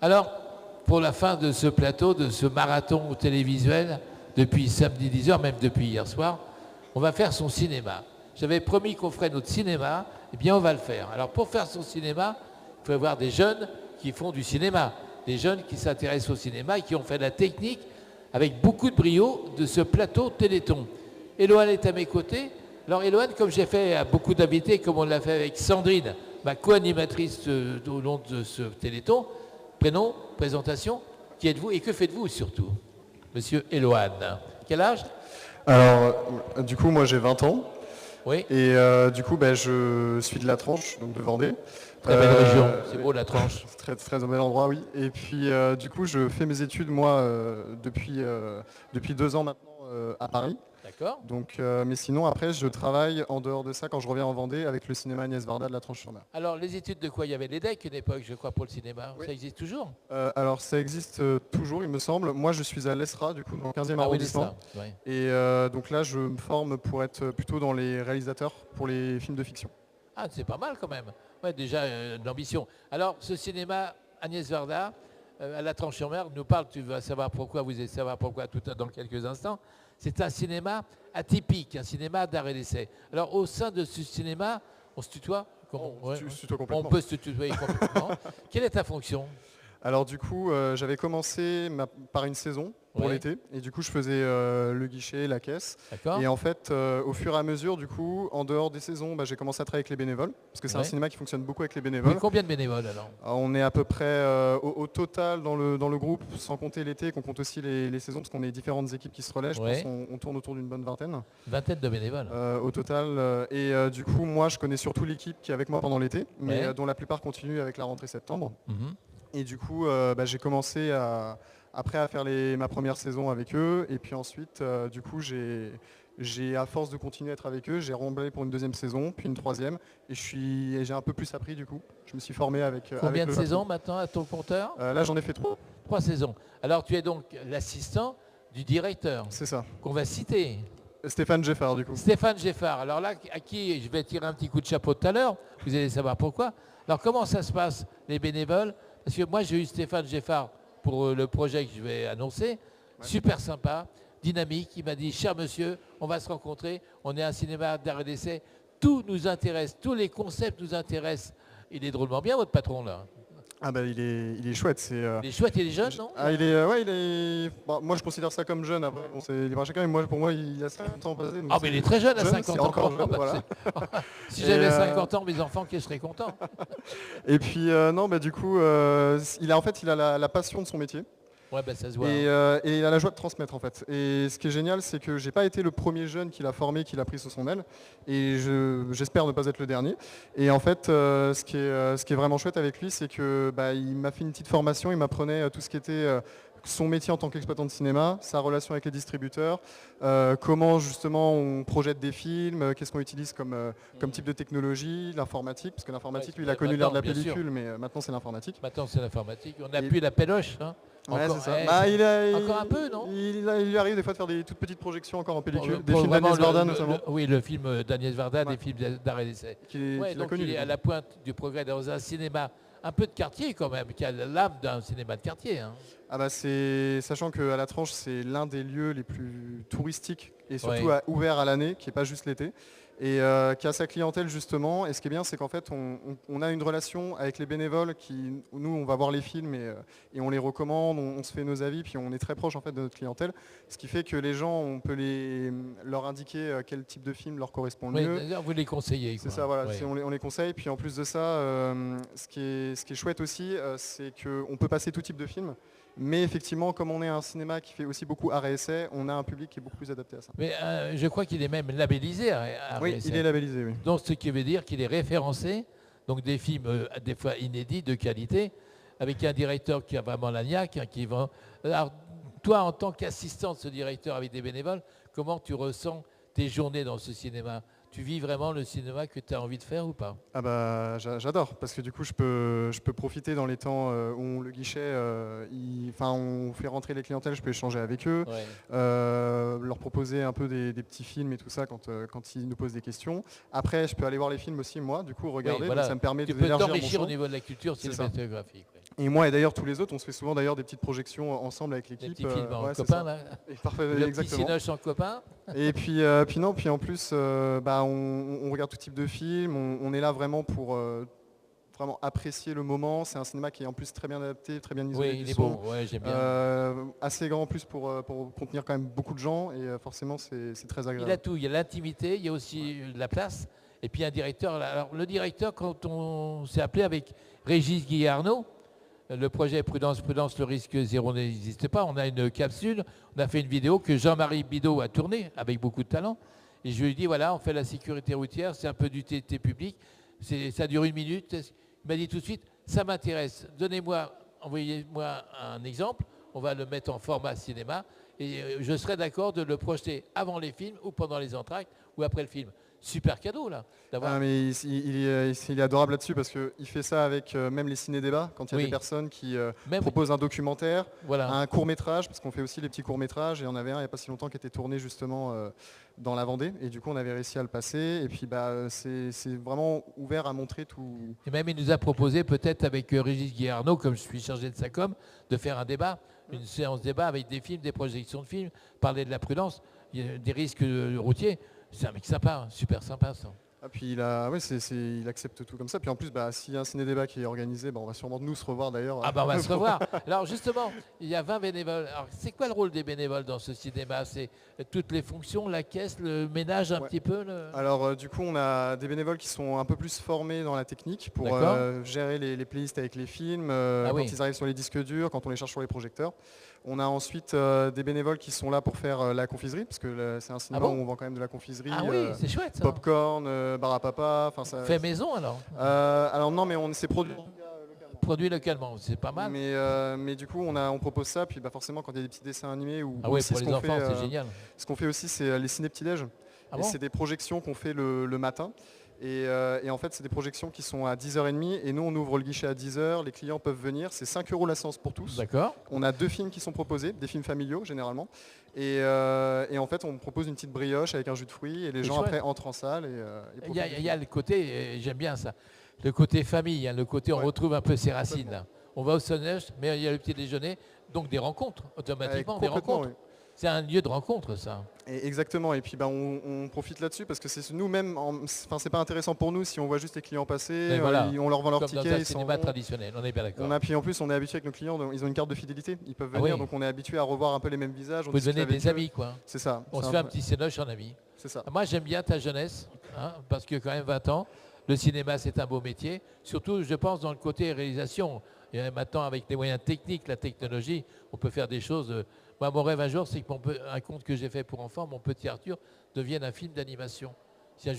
Alors, pour la fin de ce plateau, de ce marathon télévisuel, depuis samedi 10h, même depuis hier soir, on va faire son cinéma. J'avais promis qu'on ferait notre cinéma, eh bien on va le faire. Alors pour faire son cinéma, il faut avoir des jeunes qui font du cinéma, des jeunes qui s'intéressent au cinéma et qui ont fait la technique avec beaucoup de brio de ce plateau Téléthon. Éloane est à mes côtés. Alors Éloane, comme j'ai fait à beaucoup d'invités, comme on l'a fait avec Sandrine, ma co-animatrice au long de ce Téléthon, prénom, présentation, qui êtes-vous et que faites-vous surtout, monsieur Éloane? Quel âge? Alors, du coup, moi j'ai 20 ans. Oui. Et du coup, je suis de La Tranche, donc de Vendée. Très belle région, c'est beau La Tranche. Très, très bel endroit, oui. Et puis, du coup, je fais mes études, moi, depuis 2 ans maintenant à Paris. D'accord. Donc, mais sinon, après, je travaille en dehors de ça quand je reviens en Vendée avec le cinéma Agnès Varda de La Tranche-sur-Mer. Alors, les études de quoi? Il y avait l'EDEC une époque, je crois, pour le cinéma. Oui. Ça existe toujours? Alors, ça existe toujours, il me semble. Moi, je suis à l'ESRA, du coup, dans le 15e arrondissement. Oui. Et donc là, je me forme pour être plutôt dans les réalisateurs pour les films de fiction. Ah, c'est pas mal quand même. Ouais, déjà, de l'ambition. Alors, ce cinéma Agnès Varda, à La Tranche-sur-Mer, nous parle, tu vas savoir pourquoi, vous allez savoir pourquoi dans quelques instants. C'est un cinéma atypique, un cinéma d'art et d'essai. Alors, au sein de ce cinéma, on se tutoie? On se tutoie complètement. On peut se tutoyer complètement. Quelle est ta fonction? Alors du coup, j'avais commencé par une saison pour l'été, et du coup je faisais le guichet, la caisse. Et en fait, au fur et à mesure, du coup, en dehors des saisons, j'ai commencé à travailler avec les bénévoles, parce que c'est un cinéma qui fonctionne beaucoup avec les bénévoles. Oui, combien de bénévoles alors? On est à peu près au total dans le groupe, sans compter l'été, qu'on compte aussi les saisons, parce qu'on est différentes équipes qui se relaient. Je pense qu'on tourne autour d'une bonne vingtaine. Vingtaine de bénévoles. Au total. Et du coup, moi, je connais surtout l'équipe qui est avec moi pendant l'été, mais dont la plupart continuent avec la rentrée septembre. Et du coup, j'ai commencé après à faire ma première saison avec eux. Et puis ensuite, du coup, j'ai à force de continuer à être avec eux, j'ai remblé pour une deuxième saison, puis une troisième. Et j'ai un peu plus appris du coup. Je me suis formé avec. Combien de saisons maintenant à ton compteur? Là, j'en ai fait 3. 3 saisons. Alors, tu es donc l'assistant du directeur. C'est ça. Qu'on va citer. Stéphane Geffard, du coup. Stéphane Geffard. Alors là, à qui je vais tirer un petit coup de chapeau tout à l'heure. Vous allez savoir pourquoi. Alors, comment ça se passe, les bénévoles? Parce que moi, j'ai eu Stéphane Geffard pour le projet que je vais annoncer. Super sympa, dynamique. Il m'a dit, cher monsieur, on va se rencontrer. On est un cinéma d'art et d'essai. Tout nous intéresse, tous les concepts nous intéressent. Il est drôlement bien, votre patron, là. Ah il est chouette. Il est chouette, il est jeune, non? Il est... Bon, moi, je considère ça comme jeune. Après, c'est libre à chacun. Mais pour moi, il a 50 ans passé. Ah, mais il est très jeune à 50 ans. Encore jeune, voilà. Si j'avais 50 ans, mes enfants, qui seraient contents. Et puis, du coup, il a la passion de son métier. Ouais, ça se voit. Et il a la joie de transmettre en fait. Et ce qui est génial, c'est que j'ai pas été le premier jeune qu'il a formé, qu'il a pris sous son aile. Et j'espère ne pas être le dernier. Et en fait, ce qui est vraiment chouette avec lui, c'est que il m'a fait une petite formation. Il m'apprenait tout ce qui était son métier en tant qu'exploitant de cinéma, sa relation avec les distributeurs, comment justement on projette des films, qu'est-ce qu'on utilise comme type de technologie, l'informatique, parce que l'informatique, lui, il a connu l'ère de la pellicule, mais maintenant c'est l'informatique. Maintenant c'est l'informatique. On appuie la péloche, hein. Ouais, encore, c'est ça. Encore un peu, non? Il lui arrive des fois de faire des toutes petites projections encore en pellicule, des films d'Agnès Varda notamment. Oui, le film d'Agnès Varda, des films d'art et d'essai. Donc il est à la pointe du progrès dans un cinéma un peu de quartier quand même, qui a l'âme d'un cinéma de quartier. Hein. Sachant qu'à La Tranche, c'est l'un des lieux les plus touristiques et surtout ouvert à l'année, qui n'est pas juste l'été. Et qui a sa clientèle justement. Et ce qui est bien, c'est qu'en fait, on a une relation avec les bénévoles nous, on va voir les films et on les recommande, on se fait nos avis, puis on est très proche en fait de notre clientèle. Ce qui fait que les gens, on peut leur indiquer quel type de film leur correspond le mieux. D'ailleurs, vous les conseillez. C'est ça, voilà. On les conseille. Puis en plus de ça, ce qui est chouette aussi, c'est qu'on peut passer tout type de film. Mais effectivement, comme on est un cinéma qui fait aussi beaucoup art et essai, on a un public qui est beaucoup plus adapté à ça. Mais je crois qu'il est même labellisé art et essai. Oui, il est labellisé, oui. Donc ce qui veut dire qu'il est référencé, donc des films des fois inédits, de qualité, avec un directeur qui a vraiment la niaque, qui va... Alors, toi, en tant qu'assistant de ce directeur avec des bénévoles, comment tu ressens tes journées dans ce cinéma? Tu vis vraiment le cinéma que tu as envie de faire ou pas? J'adore, parce que du coup je peux profiter dans les temps où le guichet, on fait rentrer les clientèles, je peux échanger avec eux, leur proposer un peu des petits films et tout ça quand ils nous posent des questions. Après je peux aller voir les films aussi moi, du coup regarder, donc ça me permet d'élargir mon champ. Au niveau de la culture cinématographique. Et moi et d'ailleurs tous les autres, on se fait souvent d'ailleurs des petites projections ensemble avec Des l'équipe. petits films en Ouais, c'est copain, ça. là. Et parfait, Le petit exactement. cinoche en copain. Et puis en plus, on regarde tout type de films. On est là vraiment pour vraiment apprécier le moment. C'est un cinéma qui est en plus très bien adapté, très bien isolé Oui, du il est son. beau. Ouais, j'aime bien. Assez grand en plus pour contenir quand même beaucoup de gens. Et forcément, c'est très Il agréable. a tout. Il y a l'intimité, il y a aussi de la place. Et puis un directeur. Alors le directeur, quand on s'est appelé avec Régis Guillarneau, le projet Prudence, Prudence, le risque zéro n'existe pas. On a une capsule, on a fait une vidéo que Jean-Marie Bidot a tournée avec beaucoup de talent. Et je lui ai dit, voilà, on fait la sécurité routière, c'est un peu d'utilité publique, ça dure 1 minute. Il m'a dit tout de suite, ça m'intéresse, envoyez-moi un exemple, on va le mettre en format cinéma, et je serais d'accord de le projeter avant les films, ou pendant les entr'actes, ou après le film. Super cadeau, là, d'avoir... Mais il est adorable là-dessus parce qu'il fait ça avec même les ciné-débats, quand il y a Oui. des personnes qui Même- proposent un documentaire, Voilà. un court-métrage, parce qu'on fait aussi les petits courts-métrages, et on avait un il n'y a pas si longtemps qui était tourné justement dans la Vendée, et du coup on avait réussi à le passer, et puis c'est vraiment ouvert à montrer tout. Et même il nous a proposé peut-être avec Régis Guillarneau, comme je suis chargé de sa com, de faire un débat, une séance débat avec des films, des projections de films, parler de la prudence, des risques routiers. C'est un mec sympa, super sympa ça. Ah, puis il accepte tout comme ça, puis en plus s'il y a un ciné-débat qui est organisé, on va sûrement nous se revoir d'ailleurs. Ah ben on va se revoir. Alors justement, il y a 20 bénévoles. Alors c'est quoi le rôle des bénévoles dans ce cinéma? C'est toutes les fonctions, la caisse, le ménage un petit peu Alors du coup on a des bénévoles qui sont un peu plus formés dans la technique pour gérer les playlists avec les films, quand oui. ils arrivent sur les disques durs, quand on les charge sur les projecteurs. On a ensuite des bénévoles qui sont là pour faire la confiserie, parce que c'est un cinéma où on vend quand même de la confiserie. Ah oui, c'est chouette ça. Popcorn, bar à papa. Fait maison alors alors non, mais on s'est produit. Produit localement, c'est pas mal. Mais du coup on propose ça, puis forcément quand il y a des petits dessins animés ou Ah oui, aussi pour les enfants c'est génial. Ce qu'on fait aussi c'est les ciné-petits-déj. Ah Et bon c'est des projections qu'on fait le matin. Et en fait, c'est des projections qui sont à 10h30. Et nous, on ouvre le guichet à 10h. Les clients peuvent venir. C'est 5 € la séance pour tous. D'accord. On a 2 films qui sont proposés, des films familiaux généralement. Et en fait, on propose une petite brioche avec un jus de fruits. Et les gens après entrent en salle. Il y a le côté, j'aime bien ça, le côté famille, le côté on retrouve un peu ses racines. Là. On va au Sonneuil, mais il y a le petit déjeuner. Donc des rencontres, automatiquement des rencontres. Oui. C'est un lieu de rencontre, ça. Exactement, et puis on profite là-dessus parce que c'est nous-mêmes, c'est pas intéressant pour nous si on voit juste les clients passer, on leur vend leur ticket. Comme dans un cinéma traditionnel, on est bien d'accord. Puis en plus on est habitué avec nos clients, ils ont une carte de fidélité, ils peuvent venir, donc on est habitué à revoir un peu les mêmes visages. Vous pouvez devenir des amis, quoi. C'est ça. On se fait un petit cénoche en amis. C'est ça. Moi j'aime bien ta jeunesse, parce que quand même 20 ans, le cinéma c'est un beau métier, surtout je pense dans le côté réalisation. Et maintenant avec les moyens techniques, la technologie, on peut faire des choses... Moi, mon rêve un jour, c'est qu'un conte que j'ai fait pour enfants, mon petit Arthur, devienne un film d'animation. Si un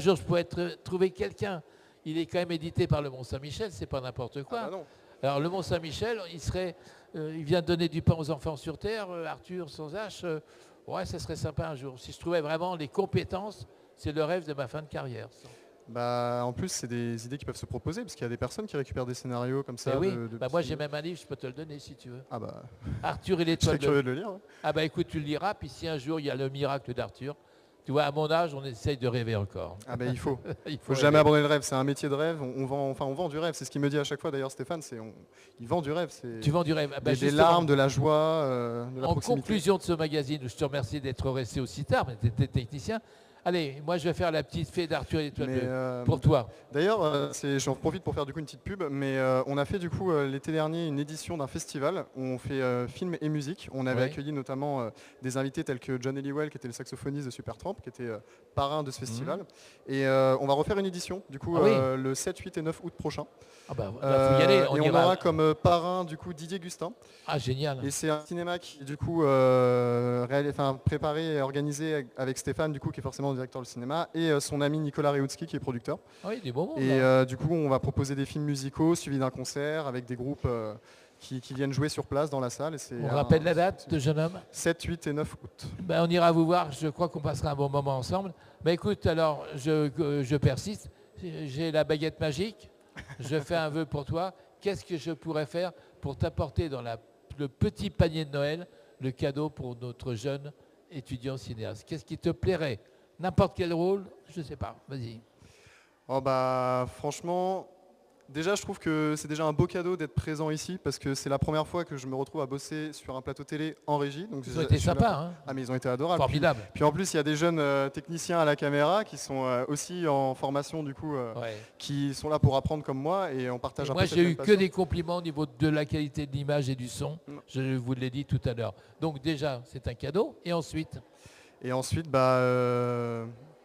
jour je pouvais trouver quelqu'un, il est quand même édité par le Mont-Saint-Michel, c'est pas n'importe quoi. Ah bah non. Alors le Mont-Saint-Michel, il vient de donner du pain aux enfants sur Terre, Arthur sans H, ouais, ça serait sympa un jour. Si je trouvais vraiment les compétences, c'est le rêve de ma fin de carrière. En plus, c'est des idées qui peuvent se proposer, parce qu'il y a des personnes qui récupèrent des scénarios comme ça. Oui. Moi, j'ai même un livre, je peux te le donner si tu veux. Ah bah, Arthur et je l'étoile serais curieux de le lire. Ah bah écoute, tu le liras, puis si un jour il y a le miracle d'Arthur, tu vois, à mon âge, on essaye de rêver encore. Ah bah il faut. Il faut jamais abandonner le rêve, c'est un métier de rêve, on vend du rêve, c'est ce qu'il me dit à chaque fois d'ailleurs Stéphane, il vend du rêve. Tu vends du rêve. Des larmes, de la joie, de la proximité. En conclusion de ce magazine, je te remercie d'être resté aussi tard, mais tu étais technicien. Allez, moi je vais faire la petite fée d'Arthur et l'étoile pour toi. D'ailleurs, j'en profite pour faire du coup une petite pub, mais on a fait du coup l'été dernier une édition d'un festival où on fait film et musique. On avait accueilli notamment des invités tels que John Eliwell, qui était le saxophoniste de Supertramp, qui était parrain de ce festival. Et on va refaire une édition du coup le 7, 8 et 9 août prochain. Ah bah, faut y aller, et on aura comme parrain du coup Didier Gustin. Ah génial. Et c'est un cinéma qui du coup préparé et organisé avec Stéphane du coup qui est forcément directeur du cinéma et son ami Nicolas Reutski qui est producteur. Ah oui, des bons mondes, et du coup on va proposer des films musicaux suivis d'un concert avec des groupes qui viennent jouer sur place dans la salle. On rappelle la date de jeune homme 7, 8 et 9 août. Ben, on ira vous voir, je crois qu'on passera un bon moment ensemble. Ben, écoute, alors je persiste, j'ai la baguette magique, je fais un vœu pour toi. Qu'est-ce que je pourrais faire pour t'apporter dans le petit panier de Noël le cadeau pour notre jeune étudiant cinéaste? Qu'est-ce qui te plairait? N'importe quel rôle, je ne sais pas, vas-y. Franchement, Déjà, je trouve que c'est déjà un beau cadeau d'être présent ici parce que c'est la première fois que je me retrouve à bosser sur un plateau télé en régie. Donc Ils ont été sympas, hein. Ah, mais ils ont été adorables. Formidable. Puis en plus, il y a des jeunes techniciens à la caméra qui sont aussi en formation du coup, Ouais. qui sont là pour apprendre comme moi et on partage Et un moi, peu cette j'ai même eu que passion. des compliments au niveau de la qualité de l'image et du son. Je vous l'ai dit tout à l'heure. Donc déjà, c'est un cadeau. Et ensuite, Et ensuite,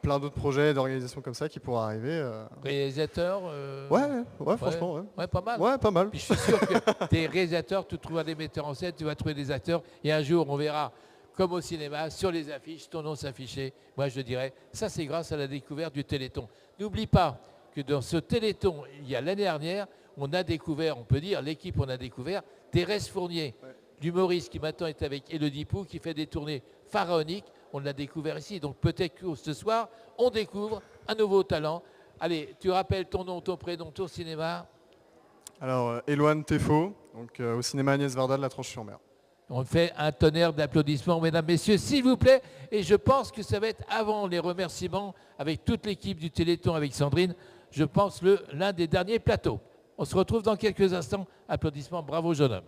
plein d'autres projets d'organisation comme ça qui pourraient arriver. réalisateur. Ouais, franchement, ouais. Ouais, pas mal. Ouais, pas mal. Puis je suis sûr que des réalisateurs, tu trouveras des metteurs en scène, tu vas trouver des acteurs. Et un jour, on verra, comme au cinéma, sur les affiches, ton nom s'afficher. Moi, je dirais, ça, c'est grâce à la découverte du Téléthon. N'oublie pas que dans ce Téléthon, il y a l'année dernière, on a découvert, on peut dire, l'équipe, on a découvert Thérèse Fournier, l'humoriste qui maintenant est avec Élodie Pou, qui fait des tournées pharaoniques. On l'a découvert ici. Donc peut-être que ce soir, on découvre un nouveau talent. Allez, tu rappelles ton nom, ton prénom, ton cinéma. Alors, Éloane Tefo, donc au cinéma Agnès Varda de la Tranche-sur-Mer. On fait un tonnerre d'applaudissements, mesdames, messieurs, s'il vous plaît. Et je pense que ça va être avant les remerciements avec toute l'équipe du Téléthon, avec Sandrine, je pense l'un des derniers plateaux. On se retrouve dans quelques instants. Applaudissements, bravo jeune homme.